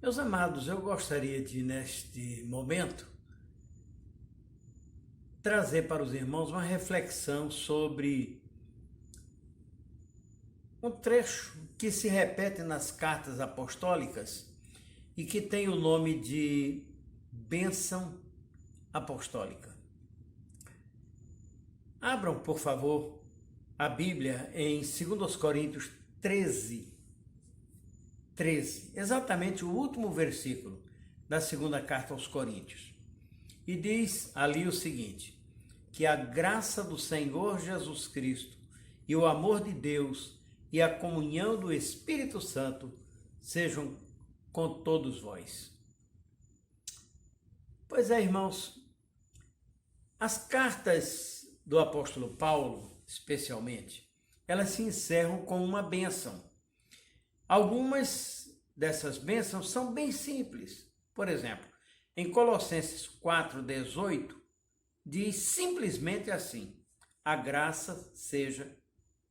Meus amados, eu gostaria de, neste momento, trazer para os irmãos uma reflexão sobre um trecho que se repete nas cartas apostólicas e que tem o nome de bênção apostólica. Abram, por favor, a Bíblia em 2 Coríntios 13, exatamente o último versículo da segunda carta aos Coríntios. E diz ali o seguinte: que a graça do Senhor Jesus Cristo e o amor de Deus e a comunhão do Espírito Santo sejam com todos vós. Pois é, irmãos, as cartas do apóstolo Paulo, especialmente, elas se encerram com uma bênção. Algumas dessas bênçãos são bem simples. Por exemplo, em Colossenses 4,18, diz simplesmente assim: a graça seja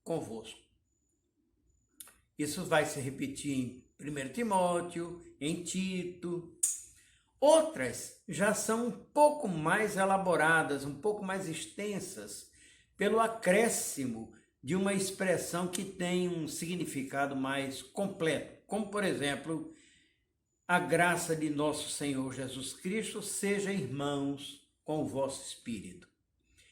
convosco. Isso vai se repetir em 1 Timóteo, em Tito. Outras já são um pouco mais elaboradas, um pouco mais extensas, pelo acréscimo de uma expressão que tem um significado mais completo, como por exemplo, a graça de nosso Senhor Jesus Cristo seja, irmãos, com o vosso espírito.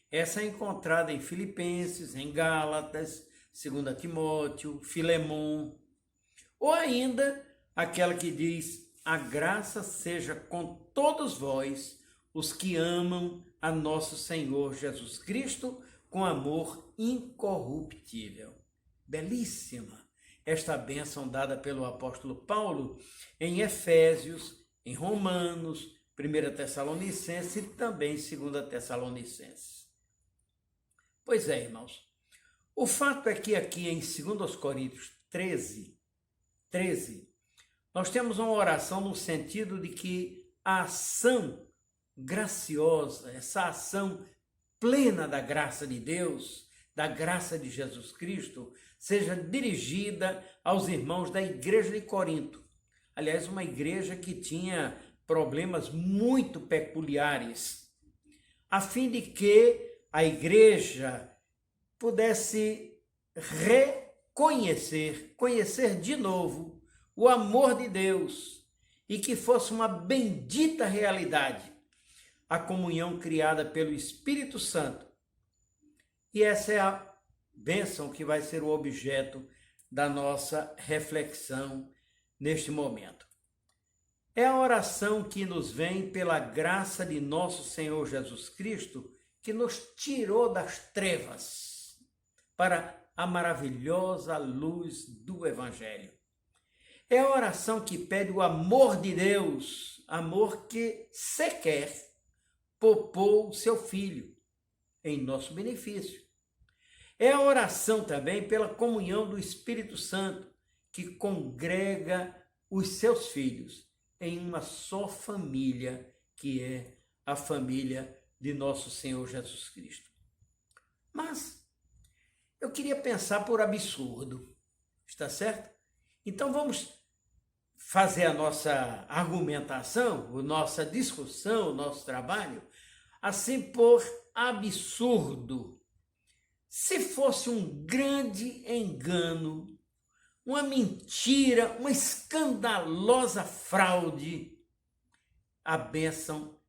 Essa é encontrada em Filipenses, em Gálatas, 2 Timóteo, Filemon, ou ainda aquela que diz: a graça seja com todos vós, os que amam a nosso Senhor Jesus Cristo com amor incorruptível. Belíssima esta bênção dada pelo apóstolo Paulo em Efésios, em Romanos, 1 Tessalonicenses e também 2 Tessalonicenses. Pois é, irmãos, o fato é que aqui em 2 Coríntios 13, nós temos uma oração no sentido de que a ação graciosa, essa ação plena da graça de Deus, da graça de Jesus Cristo, seja dirigida aos irmãos da igreja de Corinto. Aliás, uma igreja que tinha problemas muito peculiares, a fim de que a igreja pudesse conhecer de novo o amor de Deus e que fosse uma bendita realidade a comunhão criada pelo Espírito Santo. E essa é a bênção que vai ser o objeto da nossa reflexão neste momento. É a oração que nos vem pela graça de nosso Senhor Jesus Cristo, que nos tirou das trevas para a maravilhosa luz do Evangelho. É a oração que pede o amor de Deus, amor que sequer poupou seu Filho em nosso benefício. É a oração também pela comunhão do Espírito Santo, que congrega os seus filhos em uma só família, que é a família de nosso Senhor Jesus Cristo. Mas eu queria pensar por absurdo, está certo? Então vamos fazer a nossa argumentação, a nossa discussão, o nosso trabalho, assim por absurdo. Se fosse um grande engano, uma mentira, uma escandalosa fraude, a bênção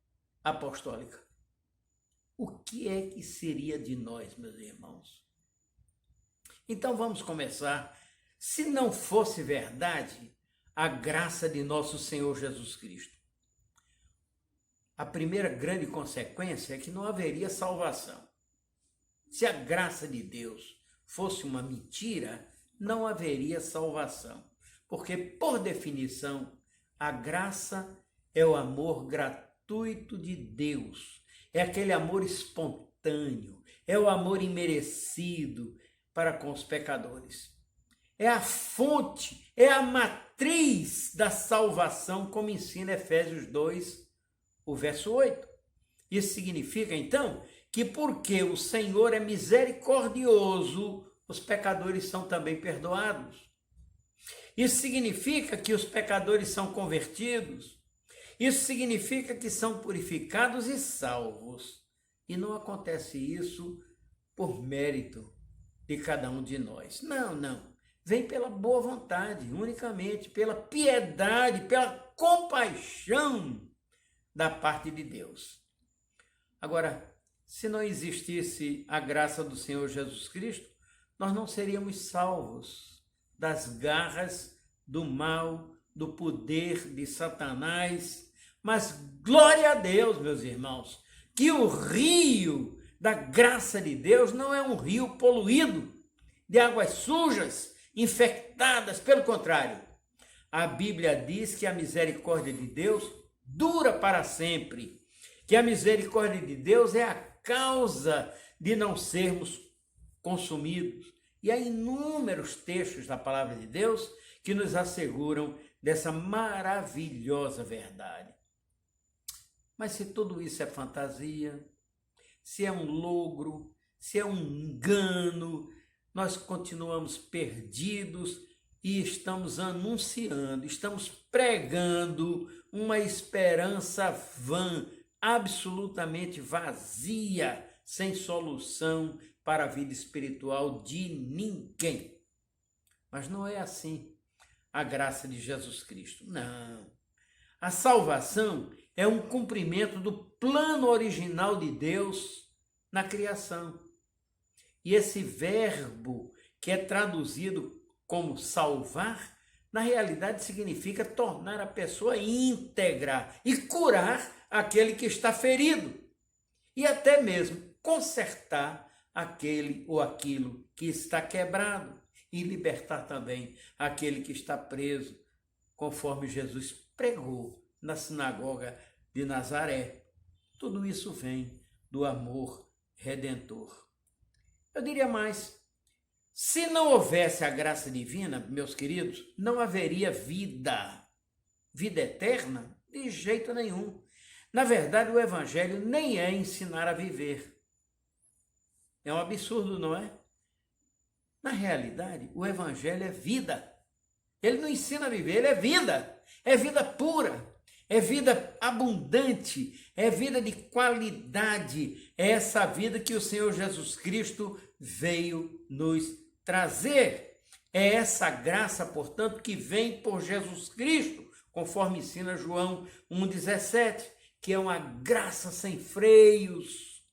apostólica, o que é que seria de nós, meus irmãos? Então vamos começar. Se não fosse verdade a graça de nosso Senhor Jesus Cristo, a primeira grande consequência é que não haveria salvação. Se a graça de Deus fosse uma mentira, não haveria salvação. Porque, por definição, a graça é o amor gratuito de Deus. É aquele amor espontâneo, é o amor imerecido para com os pecadores. É a fonte, é a matriz da salvação, como ensina Efésios 2, o verso 8. Isso significa, então, que porque o Senhor é misericordioso, os pecadores são também perdoados. Isso significa que os pecadores são convertidos. Isso significa que são purificados e salvos. E não acontece isso por mérito de cada um de nós. Não, não. Vem pela boa vontade, unicamente, pela piedade, pela compaixão da parte de Deus. Agora, se não existisse a graça do Senhor Jesus Cristo, nós não seríamos salvos das garras do mal, do poder de Satanás. Mas glória a Deus, meus irmãos, que o rio da graça de Deus não é um rio poluído, de águas sujas, infectadas. Pelo contrário, a Bíblia diz que a misericórdia de Deus dura para sempre, que a misericórdia de Deus é a causa de não sermos consumidos. E há inúmeros textos da palavra de Deus que nos asseguram dessa maravilhosa verdade. Mas se tudo isso é fantasia, se é um logro, se é um engano, nós continuamos perdidos e estamos anunciando, estamos pregando uma esperança vã, absolutamente vazia, sem solução para a vida espiritual de ninguém. Mas não é assim a graça de Jesus Cristo. Não. A salvação é um cumprimento do plano original de Deus na criação. E esse verbo que é traduzido como salvar, na realidade significa tornar a pessoa íntegra e curar aquele que está ferido. E até mesmo consertar aquele ou aquilo que está quebrado e libertar também aquele que está preso, conforme Jesus pregou na sinagoga de Nazaré. Tudo isso vem do amor redentor. Eu diria mais, se não houvesse a graça divina, meus queridos, não haveria vida. Vida eterna? De jeito nenhum. Na verdade, o Evangelho nem é ensinar a viver. É um absurdo, não é? Na realidade, o Evangelho é vida. Ele não ensina a viver, ele é vida. É vida pura, é vida abundante, é vida de qualidade. É essa vida que o Senhor Jesus Cristo veio nos trazer. É essa graça, portanto, que vem por Jesus Cristo, conforme ensina João 1,17, que é uma graça sem freios,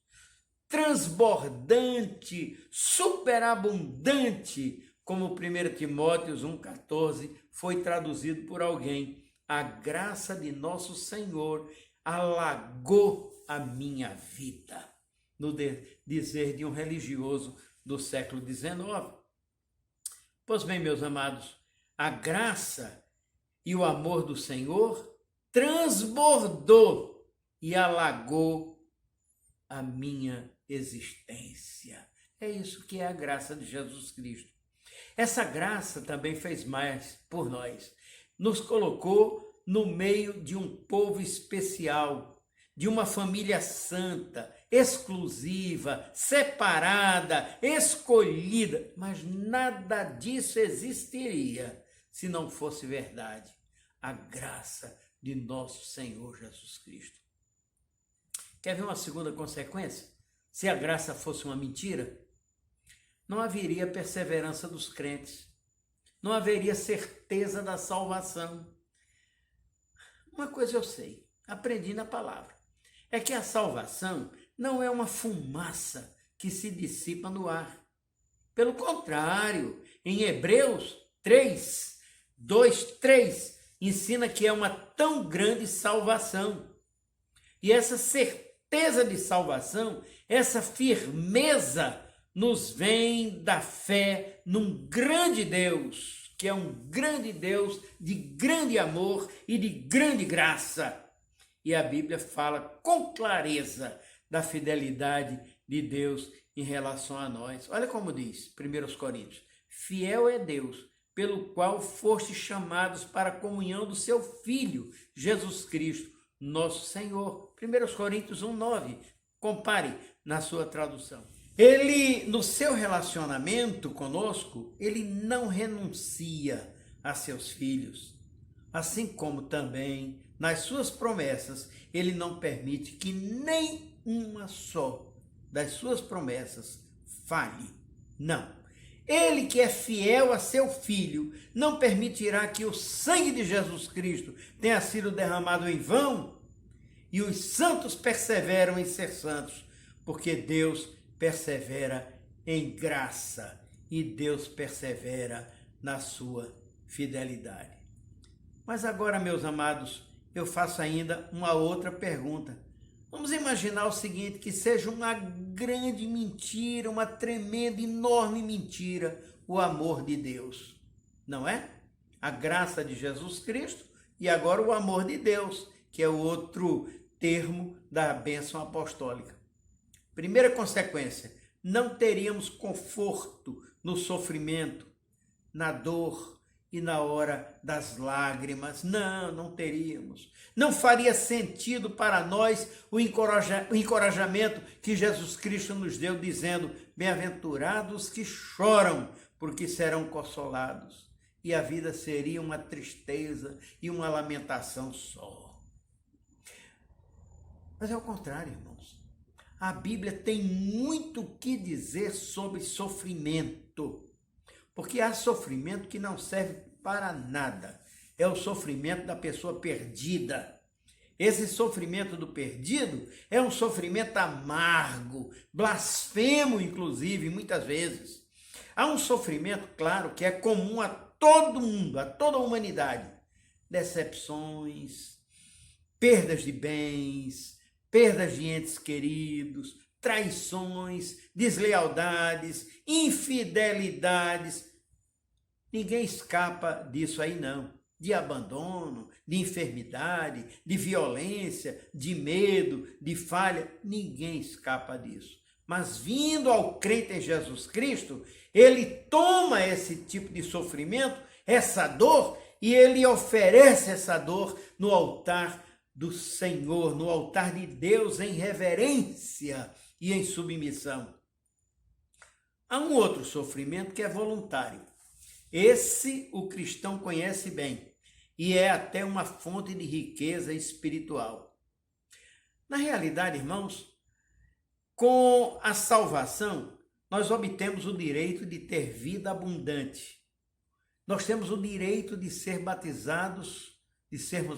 transbordante, superabundante, como 1 Timóteo 1,14 foi traduzido por alguém. A graça de nosso Senhor alagou a minha vida, no dizer de um religioso do século XIX. Pois bem, meus amados, a graça e o amor do Senhor transbordou e alagou a minha existência. É isso que é a graça de Jesus Cristo. Essa graça também fez mais por nós. Nos colocou no meio de um povo especial, de uma família santa, exclusiva, separada, escolhida. Mas nada disso existiria se não fosse verdade a graça de nosso Senhor Jesus Cristo. Quer ver uma segunda consequência? Se a graça fosse uma mentira, não haveria perseverança dos crentes, não haveria certeza da salvação. Uma coisa eu sei, aprendi na palavra, é que a salvação não é uma fumaça que se dissipa no ar. Pelo contrário, em Hebreus 3, 2, 3, ensina que é uma tão grande salvação. E essa certeza de salvação, essa firmeza, nos vem da fé num grande Deus, que é um grande Deus de grande amor e de grande graça. E a Bíblia fala com clareza da fidelidade de Deus em relação a nós. Olha como diz 1 Coríntios: fiel é Deus, pelo qual fostes chamados para a comunhão do seu Filho, Jesus Cristo, nosso Senhor. 1 Coríntios 1,9. Compare na sua tradução. Ele, no seu relacionamento conosco, ele não renuncia a seus filhos. Assim como também, nas suas promessas, ele não permite que nem uma só das suas promessas falhe. Não. Ele que é fiel a seu Filho, não permitirá que o sangue de Jesus Cristo tenha sido derramado em vão. E os santos perseveram em ser santos, porque Deus persevera em graça e Deus persevera na sua fidelidade. Mas agora, meus amados, eu faço ainda uma outra pergunta. Vamos imaginar o seguinte, que seja uma grande mentira, uma tremenda, enorme mentira, o amor de Deus, não é? A graça de Jesus Cristo e agora o amor de Deus, que é o outro termo da bênção apostólica. Primeira consequência, não teríamos conforto no sofrimento, na dor e na hora das lágrimas. Não teríamos. Não faria sentido para nós o encorajamento que Jesus Cristo nos deu, dizendo: bem-aventurados que choram, porque serão consolados. E a vida seria uma tristeza e uma lamentação só. Mas é o contrário, irmãos. A Bíblia tem muito o que dizer sobre sofrimento. Porque há sofrimento que não serve para nada. É o sofrimento da pessoa perdida. Esse sofrimento do perdido é um sofrimento amargo, blasfemo, inclusive, muitas vezes. Há um sofrimento, claro, que é comum a todo mundo, a toda a humanidade. Decepções, perdas de bens, perdas de entes queridos, traições, deslealdades, infidelidades. Ninguém escapa disso aí, não. De abandono, de enfermidade, de violência, de medo, de falha. Ninguém escapa disso. Mas vindo ao crente em Jesus Cristo, ele toma esse tipo de sofrimento, essa dor, e ele oferece essa dor no altar do Senhor, no altar de Deus, em reverência e em submissão. Há um outro sofrimento que é voluntário. Esse o cristão conhece bem e é até uma fonte de riqueza espiritual. Na realidade, irmãos, com a salvação, nós obtemos o direito de ter vida abundante. Nós temos o direito de sermos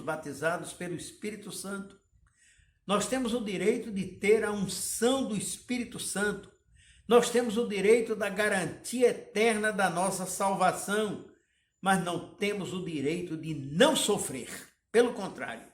batizados pelo Espírito Santo. Nós temos o direito de ter a unção do Espírito Santo. Nós temos o direito da garantia eterna da nossa salvação, mas não temos o direito de não sofrer. Pelo contrário,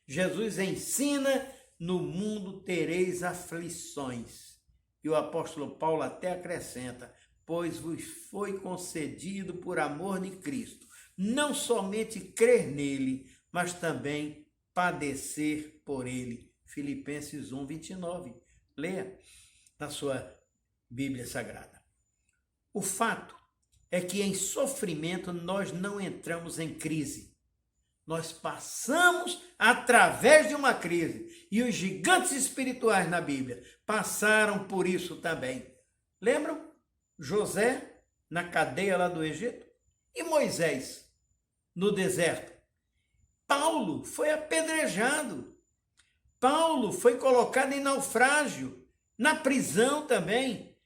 Jesus ensina: no mundo tereis aflições. E o apóstolo Paulo até acrescenta: pois vos foi concedido por amor de Cristo, não somente crer nele, mas também padecer por ele. Filipenses 1, 29. Leia na sua Bíblia Sagrada. O fato é que em sofrimento nós não entramos em crise. Nós passamos através de uma crise. E os gigantes espirituais na Bíblia passaram por isso também. Lembram? José na cadeia lá do Egito e Moisés no deserto. Paulo foi apedrejado. Paulo foi colocado em naufrágio, na prisão também.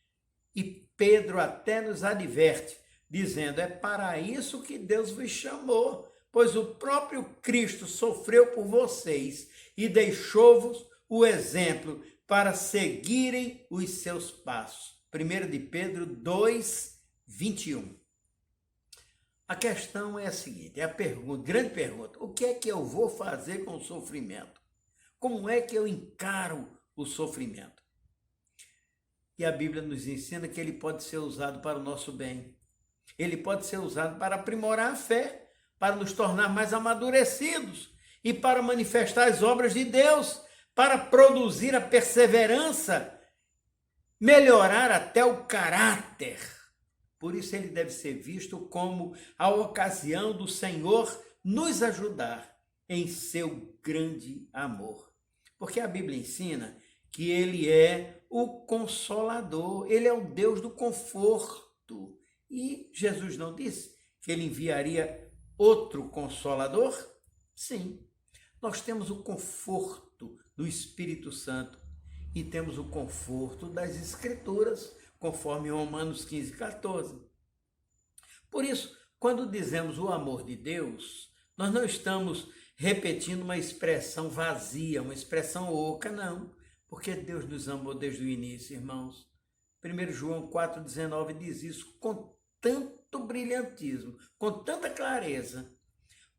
E Pedro até nos adverte, dizendo: é para isso que Deus vos chamou, pois o próprio Cristo sofreu por vocês e deixou-vos o exemplo para seguirem os seus passos. 1 de Pedro 2, 21. A questão é a seguinte, é a grande pergunta: o que é que eu vou fazer com o sofrimento? Como é que eu encaro o sofrimento? E a Bíblia nos ensina que ele pode ser usado para o nosso bem. Ele pode ser usado para aprimorar a fé, para nos tornar mais amadurecidos e para manifestar as obras de Deus, para produzir a perseverança, melhorar até o caráter. Por isso ele deve ser visto como a ocasião do Senhor nos ajudar em seu grande amor. Porque a Bíblia ensina que ele é o Consolador, ele é o Deus do conforto. E Jesus não disse que ele enviaria outro Consolador? Sim, nós temos o conforto do Espírito Santo e temos o conforto das Escrituras, conforme Romanos 15, 14. Por isso, quando dizemos o amor de Deus, nós não estamos repetindo uma expressão vazia, uma expressão oca, não. Porque Deus nos amou desde o início, irmãos. 1 João 4,19 diz isso com tanto brilhantismo, com tanta clareza.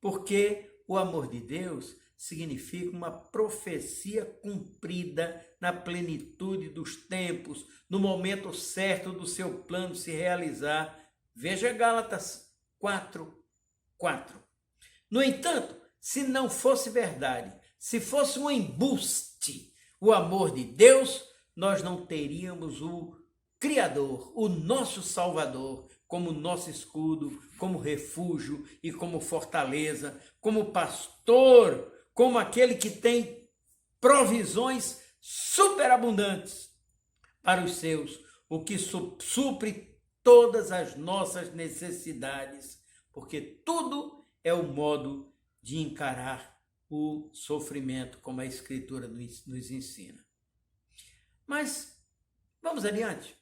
Porque o amor de Deus significa uma profecia cumprida na plenitude dos tempos, no momento certo do seu plano se realizar. Veja Gálatas 4:4. No entanto, se não fosse verdade, se fosse um embuste, o amor de Deus, nós não teríamos o Criador, o nosso Salvador, como nosso escudo, como refúgio e como fortaleza, como pastor, como aquele que tem provisões superabundantes para os seus, o que supre todas as nossas necessidades, porque tudo é o modo de encarar o sofrimento, como a Escritura nos ensina. Mas vamos adiante.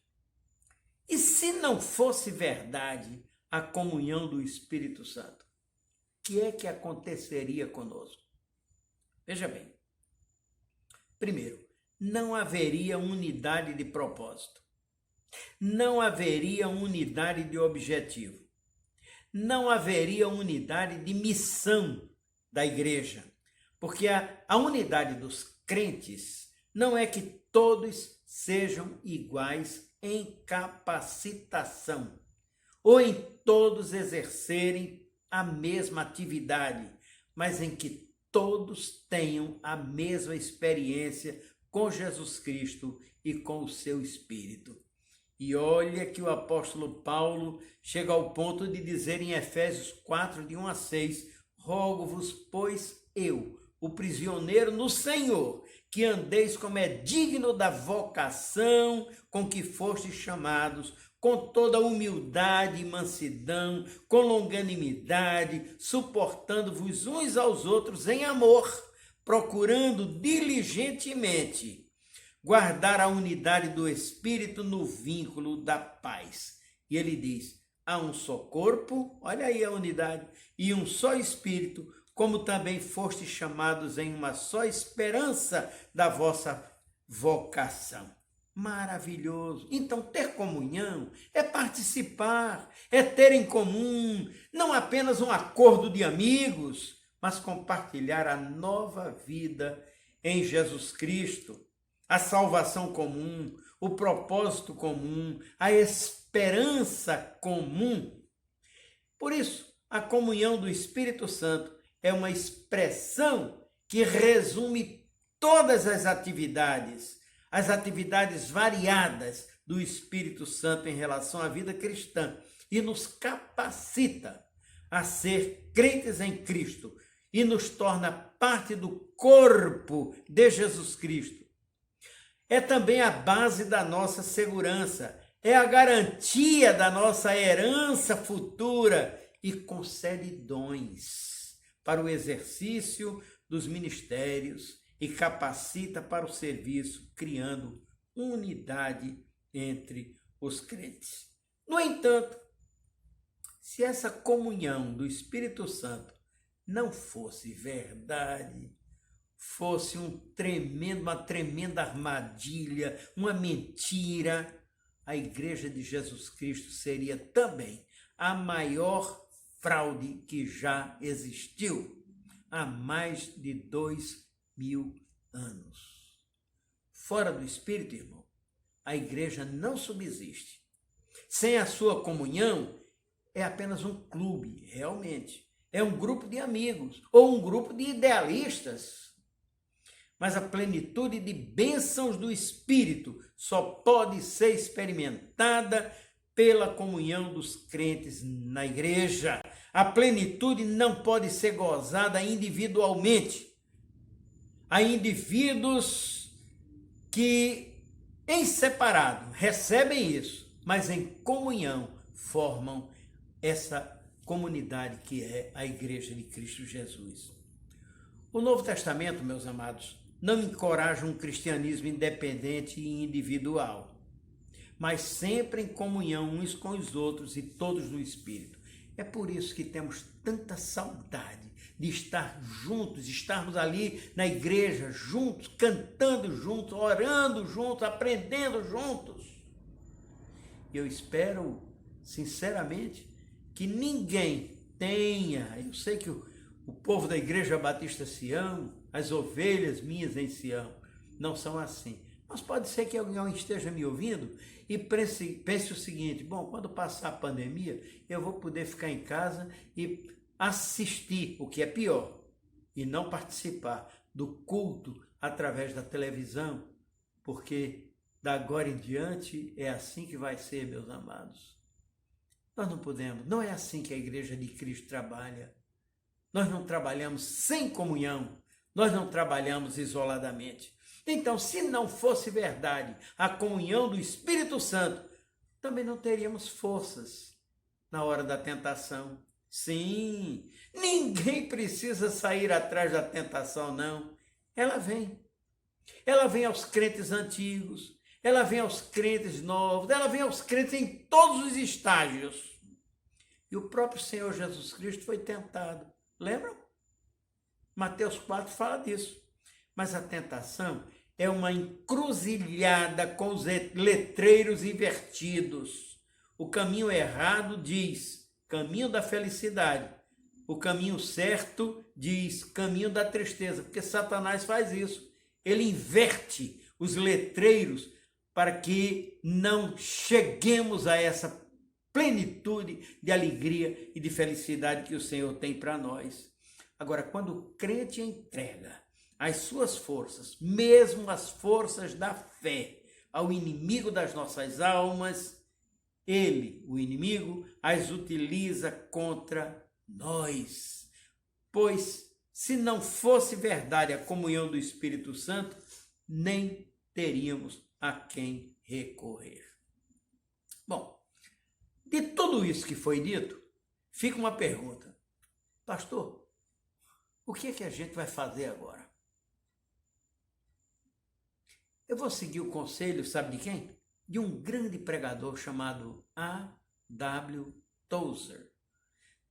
E se não fosse verdade a comunhão do Espírito Santo, o que é que aconteceria conosco? Veja bem. Primeiro, não haveria unidade de propósito. Não haveria unidade de objetivo. Não haveria unidade de missão da igreja. Porque a unidade dos crentes não é que todos sejam iguais em capacitação ou em todos exercerem a mesma atividade, mas em que todos tenham a mesma experiência com Jesus Cristo e com o seu Espírito. E olha que o apóstolo Paulo chega ao ponto de dizer em Efésios 4, de 1 a 6, rogo-vos, pois eu, o prisioneiro no Senhor, que andeis como é digno da vocação com que fostes chamados, com toda humildade e mansidão, com longanimidade, suportando-vos uns aos outros em amor, procurando diligentemente guardar a unidade do Espírito no vínculo da paz. E ele diz, há um só corpo, olha aí a unidade, e um só Espírito, como também fostes chamados em uma só esperança da vossa vocação. Maravilhoso. Então, ter comunhão é participar, é ter em comum, não apenas um acordo de amigos, mas compartilhar a nova vida em Jesus Cristo, a salvação comum, o propósito comum, a esperança comum. Por isso, a comunhão do Espírito Santo é uma expressão que resume todas as atividades variadas do Espírito Santo em relação à vida cristã e nos capacita a ser crentes em Cristo e nos torna parte do corpo de Jesus Cristo. É também a base da nossa segurança, é a garantia da nossa herança futura e concede dons para o exercício dos ministérios e capacita para o serviço, criando unidade entre os crentes. No entanto, se essa comunhão do Espírito Santo não fosse verdade, fosse uma tremenda armadilha, uma mentira, a Igreja de Jesus Cristo seria também a maior fraude que já existiu há mais de 2000 anos. Fora do Espírito, irmão, a igreja não subsiste. Sem a sua comunhão, é apenas um clube, realmente. É um grupo de amigos ou um grupo de idealistas. Mas a plenitude de bênçãos do Espírito só pode ser experimentada pela comunhão dos crentes na igreja. A plenitude não pode ser gozada individualmente. Há indivíduos que, em separado, recebem isso, mas em comunhão formam essa comunidade que é a Igreja de Cristo Jesus. O Novo Testamento, meus amados, não encoraja um cristianismo independente e individual, mas sempre em comunhão uns com os outros e todos no Espírito. É por isso que temos tanta saudade de estar juntos, estarmos ali na igreja juntos, cantando juntos, orando juntos, aprendendo juntos. Eu espero, sinceramente, que ninguém tenha, eu sei que o povo da Igreja Batista Sião, as ovelhas minhas em Sião, não são assim. Mas pode ser que alguém esteja me ouvindo e pense o seguinte: bom, quando passar a pandemia, eu vou poder ficar em casa e assistir, o que é pior, e não participar do culto através da televisão, porque da agora em diante é assim que vai ser, meus amados. Nós não podemos, não é assim que a Igreja de Cristo trabalha. Nós não trabalhamos sem comunhão, nós não trabalhamos isoladamente. Então, se não fosse verdade a comunhão do Espírito Santo, também não teríamos forças na hora da tentação. Sim, ninguém precisa sair atrás da tentação, não. Ela vem. Ela vem aos crentes antigos, ela vem aos crentes novos, ela vem aos crentes em todos os estágios. E o próprio Senhor Jesus Cristo foi tentado. Lembram? Mateus 4 fala disso. Mas a tentação é uma encruzilhada com os letreiros invertidos. O caminho errado diz caminho da felicidade. O caminho certo diz caminho da tristeza, porque Satanás faz isso. Ele inverte os letreiros para que não cheguemos a essa plenitude de alegria e de felicidade que o Senhor tem para nós. Agora, quando o crente entrega as suas forças, mesmo as forças da fé, ao inimigo das nossas almas, ele, o inimigo, as utiliza contra nós. Pois, se não fosse verdade a comunhão do Espírito Santo, nem teríamos a quem recorrer. Bom, de tudo isso que foi dito, fica uma pergunta. Pastor, o que é que a gente vai fazer agora? Eu vou seguir o conselho, sabe de quem? De um grande pregador chamado A.W. Tozer.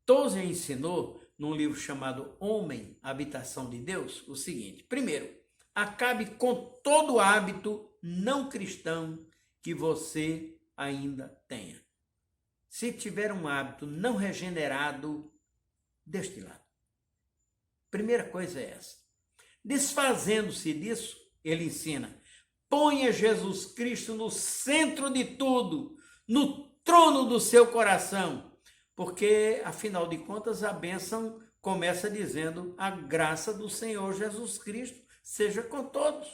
Tozer ensinou, num livro chamado Homem, Habitação de Deus, o seguinte: primeiro, acabe com todo hábito não cristão que você ainda tenha. Se tiver um hábito não regenerado, deixe de lado. Primeira coisa é essa. Desfazendo-se disso, ele ensina: ponha Jesus Cristo no centro de tudo, no trono do seu coração, porque, afinal de contas, a bênção começa dizendo: a graça do Senhor Jesus Cristo seja com todos.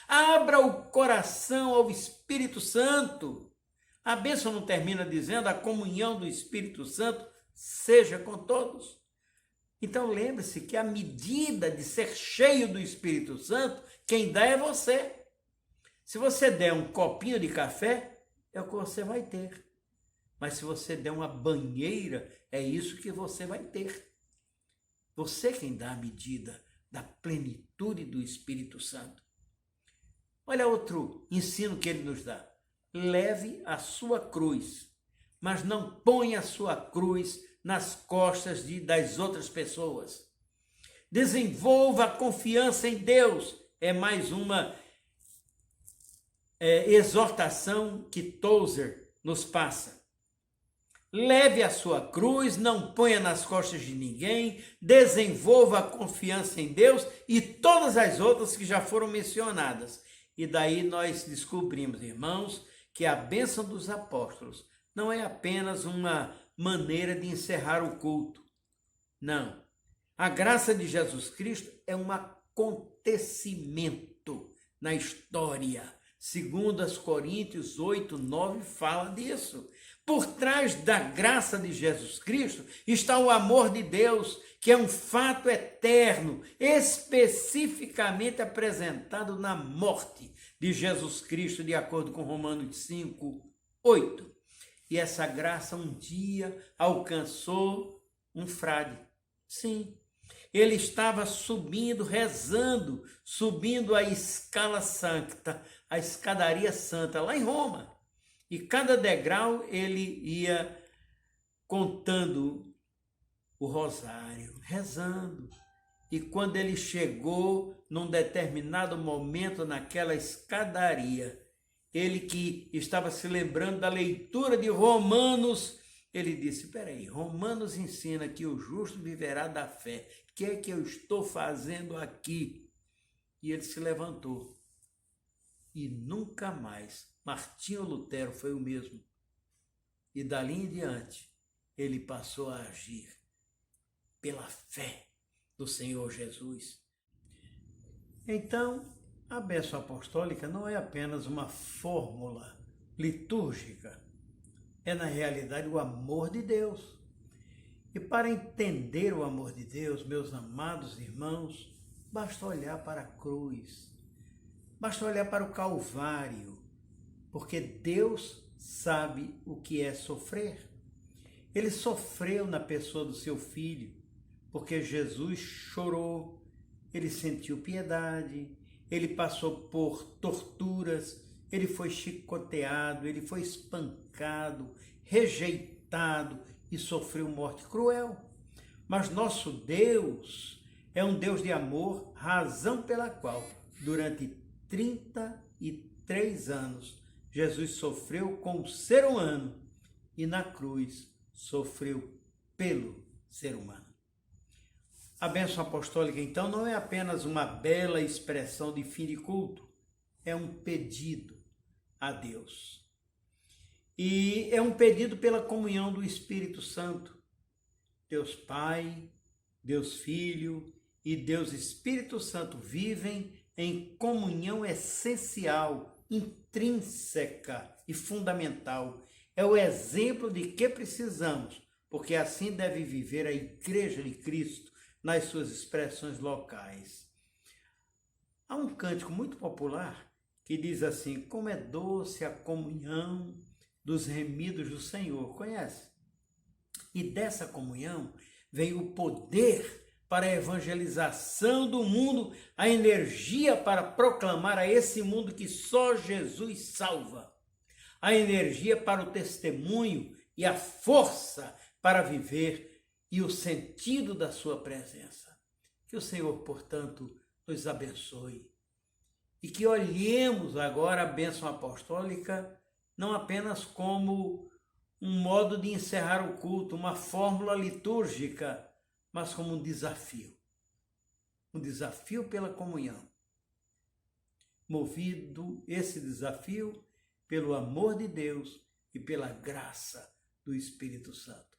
Abra o coração ao Espírito Santo. A bênção não termina dizendo: a comunhão do Espírito Santo seja com todos. Então lembre-se que a medida de ser cheio do Espírito Santo, quem dá é você. Se você der um copinho de café, é o que você vai ter. Mas se você der uma banheira, é isso que você vai ter. Você quem dá a medida da plenitude do Espírito Santo. Olha outro ensino que ele nos dá. Leve a sua cruz, mas não ponha a sua cruz nas costas das outras pessoas. Desenvolva a confiança em Deus. É mais uma exortação que Tozer nos passa. Leve a sua cruz, não ponha nas costas de ninguém, desenvolva a confiança em Deus e todas as outras que já foram mencionadas. E daí nós descobrimos, irmãos, que a bênção dos apóstolos não é apenas uma maneira de encerrar o culto. Não. A graça de Jesus Cristo é um acontecimento na história. Segundo as Coríntios 8, 9 fala disso. Por trás da graça de Jesus Cristo está o amor de Deus, que é um fato eterno, especificamente apresentado na morte de Jesus Cristo, de acordo com Romanos 5, 8. E essa graça um dia alcançou um frade. Sim, ele estava subindo, rezando, subindo a escala santa, a escadaria santa, lá em Roma. E cada degrau ele ia contando o rosário, rezando. E quando ele chegou num determinado momento naquela escadaria, ele que estava se lembrando da leitura de Romanos, ele disse, peraí, Romanos ensina que o justo viverá da fé. O que é que eu estou fazendo aqui? E ele se levantou. E nunca mais Martinho Lutero foi o mesmo. E dali em diante, ele passou a agir pela fé do Senhor Jesus. Então, a bênção apostólica não é apenas uma fórmula litúrgica, é na realidade o amor de Deus. E para entender o amor de Deus, meus amados irmãos, basta olhar para a cruz, basta olhar para o Calvário, porque Deus sabe o que é sofrer. Ele sofreu na pessoa do seu Filho, porque Jesus chorou, ele sentiu piedade, ele passou por torturas, ele foi chicoteado, ele foi espancado, rejeitado e sofreu morte cruel. Mas nosso Deus é um Deus de amor, razão pela qual, durante 33 anos, Jesus sofreu com o ser humano e na cruz sofreu pelo ser humano. A bênção apostólica, então, não é apenas uma bela expressão de fim de culto, é um pedido a Deus. E é um pedido pela comunhão do Espírito Santo. Deus Pai, Deus Filho e Deus Espírito Santo vivem em comunhão essencial, intrínseca e fundamental. É o exemplo de que precisamos, porque assim deve viver a Igreja de Cristo nas suas expressões locais. Há um cântico muito popular que diz assim, como é doce a comunhão dos remidos do Senhor, conhece? E dessa comunhão vem o poder para a evangelização do mundo, a energia para proclamar a esse mundo que só Jesus salva, a energia para o testemunho e a força para viver e o sentido da sua presença. Que o Senhor, portanto, nos abençoe e que olhemos agora a bênção apostólica não apenas como um modo de encerrar o culto, uma fórmula litúrgica, mas como um desafio pela comunhão. Movido esse desafio pelo amor de Deus e pela graça do Espírito Santo.